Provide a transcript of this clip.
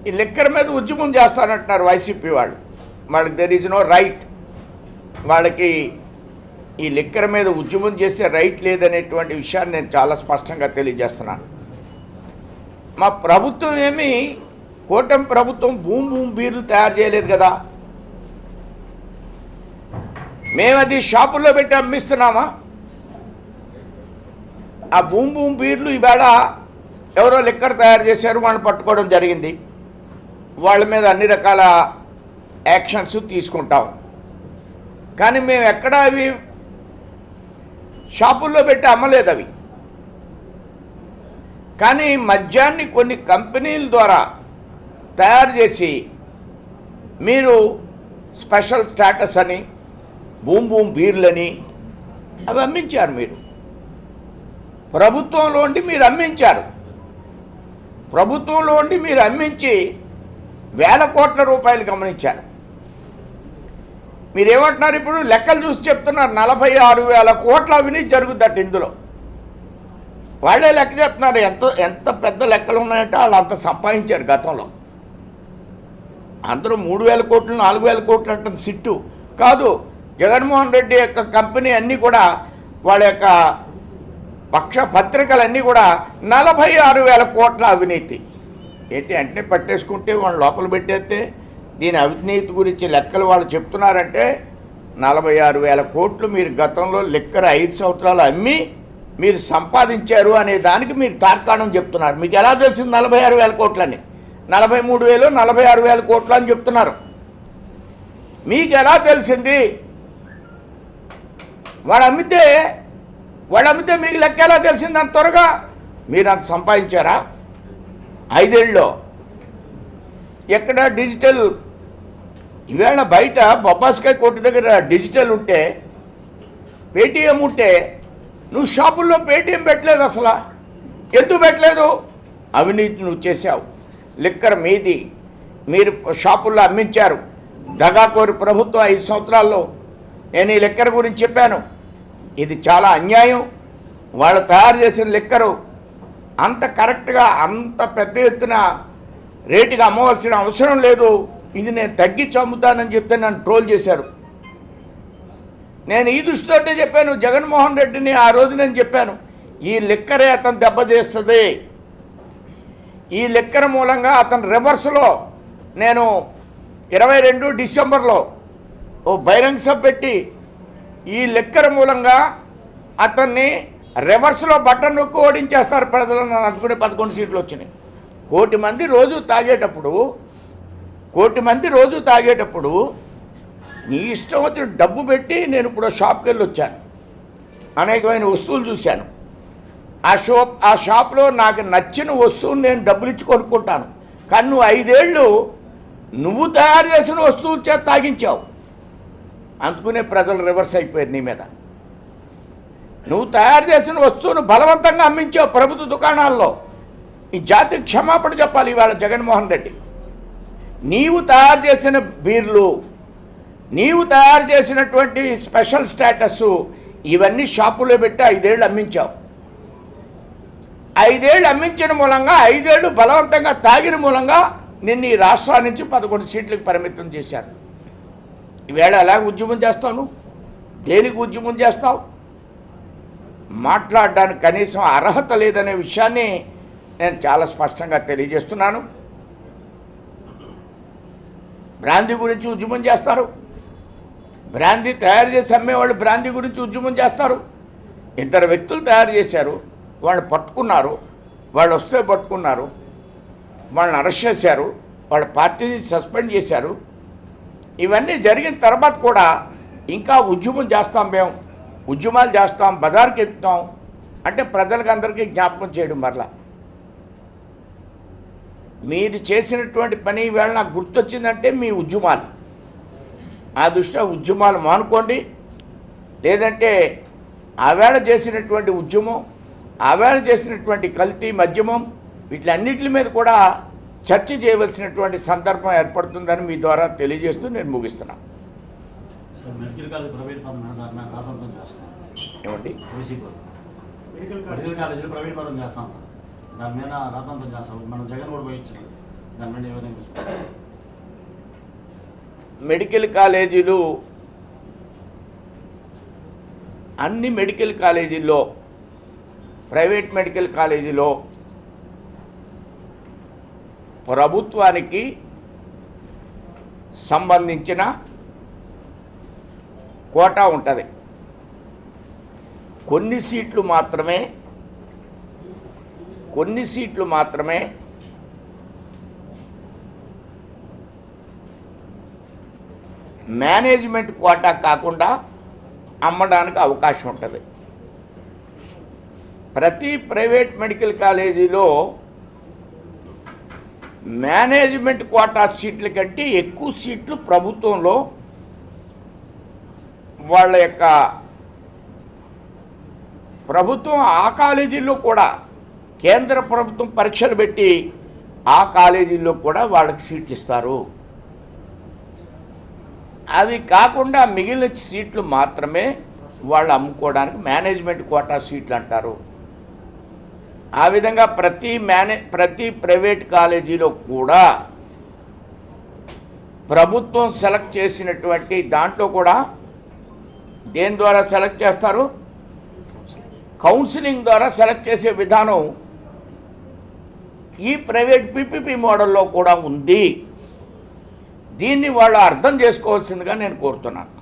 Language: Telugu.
ఈ లిక్కర్ మీద ఉద్యమం చేస్తానంటున్నారు వైసీపీ వాళ్ళు. వాళ్ళకి దెర్ ఈజ్ నో రైట్. వాళ్ళకి ఈ లిక్కర్ మీద ఉద్యమం చేసే రైట్ లేదనేటువంటి విషయాన్ని నేను చాలా స్పష్టంగా తెలియజేస్తున్నాను. మా ప్రభుత్వం ఏమి కూటమి ప్రభుత్వం భూమి భూమి బీర్లు తయారు చేయలేదు కదా. మేము అది షాపుల్లో పెట్టి అమ్మిస్తున్నామా? ఆ భూమి భూమి బీర్లు ఈవేళ ఎవరో లిక్కర్ తయారు చేశారు, వాళ్ళని పట్టుకోవడం జరిగింది. వాళ్ళ మీద అన్ని రకాల యాక్షన్స్ తీసుకుంటాం. కానీ మేము ఎక్కడ అవి షాపుల్లో పెట్టి అమ్మలేదు అవి. కానీ మద్యాన్ని కొన్ని కంపెనీల ద్వారా తయారు చేసి మీరు స్పెషల్ స్టేటస్ అని బూమ్ బూమ్ బీర్లని అవి అమ్మించారు. మీరు ప్రభుత్వంలో ఉండి మీరు అమ్మించారు. ప్రభుత్వంలో ఉండి మీరు అమ్మించి వేల కోట్ల రూపాయలు గమనించారు. మీరేమంటున్నారు ఇప్పుడు? లెక్కలు చూసి చెప్తున్నారు 46,000 కోట్ల అవినీతి జరుగుద్దట ఇందులో. వాళ్ళే లెక్క చెప్తున్నారు. ఎంత పెద్ద లెక్కలు ఉన్నాయంటే వాళ్ళు అంత సంపాదించారు గతంలో. అందరూ 3,000 కోట్లు 4,000 కోట్లు అంటే సిట్టు కాదు. జగన్మోహన్ రెడ్డి యొక్క కంపెనీ అన్నీ కూడా వాళ్ళ యొక్క పక్ష పత్రికలన్నీ కూడా 46,000 కోట్ల అవినీతి. ఏంటి అంటే పట్టేసుకుంటే వాళ్ళు లోపల పెట్టేస్తే దీని అవినీతి గురించి లెక్కలు వాళ్ళు చెప్తున్నారంటే 46,000 కోట్లు మీరు గతంలో లిక్కర్ 5 సంవత్సరాలు అమ్మి మీరు సంపాదించారు అనే దానికి మీరు తార్కాణం చెప్తున్నారు. మీకు ఎలా తెలిసింది 46,000 కోట్లని? 43,000 46,000 కోట్లు అని చెప్తున్నారు. మీకు ఎలా తెలిసింది? వాడు అమ్మితే మీకు లెక్క ఎలా తెలిసింది అంత త్వరగా? మీరు అంత సంపాదించారా 5 ఏళ్ళలో? ఎక్కడ డిజిటల్? ఈవేళ బయట బొబ్బాస్కాయ కొట్టు దగ్గర డిజిటల్ ఉంటే, పేటీఎం ఉంటే, నువ్వు షాపుల్లో పేటీఎం పెట్టలేదు. అసలు ఎందుకు పెట్టలేదు? అవినీతి నువ్వు చేశావు. లిక్కర్ మీది, మీరు షాపుల్లో అమ్మించారు. దగాకోరి ప్రభుత్వం 5 సంవత్సరాల్లో. నేను ఈ లిక్కర్ గురించి చెప్పాను. ఇది చాలా అన్యాయం. వాళ్ళు తయారు చేసిన లిక్కరు అంత కరెక్ట్గా అంత పెద్ద ఎత్తున రేటుగా అమ్మవలసిన అవసరం లేదు. ఇది నేను తగ్గించి అమ్ముతానని చెప్తే నన్ను ట్రోల్ చేశారు. నేను ఈ దృష్టితోటే చెప్పాను జగన్మోహన్ రెడ్డిని. ఆ రోజు నేను చెప్పాను ఈ లిక్కరే అతను దెబ్బతీస్తుంది. ఈ లిక్కర్ మూలంగా అతను రివర్స్లో నేను 22 డిసెంబర్లో ఓ బహిరంగ సభ పెట్టి ఈ లిక్కర్ మూలంగా అతన్ని రివర్స్లో బటన్ నొక్కి ఓడించేస్తారు ప్రజలను అనుకునే 11 సీట్లు వచ్చినాయి. 1,000,000 మంది రోజు తాగేటప్పుడు నీ ఇష్టం వచ్చిన డబ్బు పెట్టి నేను ఇప్పుడు షాప్కి వెళ్ళి వచ్చాను. అనేకమైన వస్తువులు చూశాను. ఆ షాప్లో నాకు నచ్చిన వస్తువుని నేను డబ్బులు ఇచ్చి కొనుక్కుంటాను. కానీ నువ్వు 5 ఏళ్ళు నువ్వు తయారు చేసిన వస్తువుల చేత తాగించావు. అందుకునే ప్రజలు రివర్స్ అయిపోయారు నీ మీద. నువ్వు తయారు చేసిన వస్తువును బలవంతంగా అమ్మించావు ప్రభుత్వ దుకాణాల్లో. ఈ జాతికి క్షమాపణ చెప్పాలి ఇవాళ జగన్మోహన్ రెడ్డి. నీవు తయారు చేసిన బీర్లు, నీవు తయారు చేసినటువంటి స్పెషల్ స్టేటస్ ఇవన్నీ షాపులో పెట్టి 5 ఏళ్ళు అమ్మించావు. 5 ఏళ్ళు అమ్మించిన మూలంగా 5 ఏళ్ళు బలవంతంగా తాగిన మూలంగా నిన్ను ఈ రాష్ట్రాల నుంచి 11 సీట్లకు పరిమితం చేశారు. ఈవేళ ఎలాగ ఉద్యమం చేస్తావు? దేనికి ఉద్యమం చేస్తావు? మాట్లాడడానికి కనీసం అర్హత లేదనే విషయాన్ని నేను చాలా స్పష్టంగా తెలియజేస్తున్నాను. బ్రాందీ గురించి ఉద్యమం చేస్తారు. బ్రాందీ తయారు చేసి అమ్మేవాళ్ళు బ్రాందీ గురించి ఉద్యమం చేస్తారు. 2 వ్యక్తులు తయారు చేశారు, వాళ్ళు పట్టుకున్నారు. వాళ్ళు వస్తే పట్టుకున్నారు, వాళ్ళని అరెస్ట్ చేశారు, వాళ్ళ పార్టీని సస్పెండ్ చేశారు. ఇవన్నీ జరిగిన తర్వాత కూడా ఇంకా ఉద్యమం చేస్తాం, మేము ఉద్యమాలు చేస్తాం, బజార్కి ఎక్కుతాం అంటే ప్రజలకు అందరికీ జ్ఞాపకం చేయడం. మరలా మీరు చేసినటువంటి పని ఈవేళ నాకు గుర్తొచ్చిందంటే మీ ఉద్యమాలు. ఆ దృష్ట్యా ఉద్యమాలు మానుకోండి. లేదంటే ఆవేళ చేసినటువంటి ఉద్యమం, ఆవేళ చేసినటువంటి కల్తీ మద్యమం వీటిలన్నిటి మీద కూడా చర్చ చేయవలసినటువంటి సందర్భం ఏర్పడుతుందని మీ ద్వారా తెలియజేస్తూ నేను ముగిస్తున్నాను. ఏమండి మెడికల్ కాలేజీలో ప్రైవేట్ పరం చేస్తాం, దాని మీద రాతంతం చేస్తాం. మనం జగన్ కూడా పోయించాం. గవర్నమెంట్ ఎవరైనా మెడికల్ కాలేజీలు అన్ని మెడికల్ కాలేజీల్లో ప్రైవేట్ మెడికల్ కాలేజీలో ప్రభుత్వానికి సంబంధించిన కోటా ఉంటుంది. కొన్ని సీట్లు మాత్రమే మేనేజ్మెంట్ కోటా కాకుండా అమ్మడానికి అవకాశం ఉంటుంది. ప్రతి ప్రైవేట్ మెడికల్ కాలేజీలో మేనేజ్మెంట్ కోటా సీట్ల కంటే ఎక్కువ సీట్లు ప్రభుత్వంలో వాళ్ళ యొక్క ప్రభుత్వం ఆ కాలేజీల్లో కూడా కేంద్ర ప్రభుత్వం పరీక్షలు పెట్టి ఆ కాలేజీల్లో కూడా వాళ్ళకి సీట్లు ఇస్తారు. అవి కాకుండా మిగిలిన సీట్లు మాత్రమే వాళ్ళు అమ్ముకోవడానికి మేనేజ్మెంట్ కోటా సీట్లు అంటారు. ఆ విధంగా ప్రతి ప్రైవేట్ కాలేజీలో కూడా ప్రభుత్వం సెలెక్ట్ చేసినటువంటి దాంట్లో కూడా దేని ద్వారా సెలెక్ట్ చేస్తారు? కౌన్సిలింగ్ ద్వారా సెలెక్ట్ చేసే విధానం ఈ ప్రైవేట్ పీపీపీ మోడల్లో కూడా ఉంది. దీన్ని వాళ్ళు అర్థం చేసుకోవాల్సిందిగా నేను కోరుతున్నాను.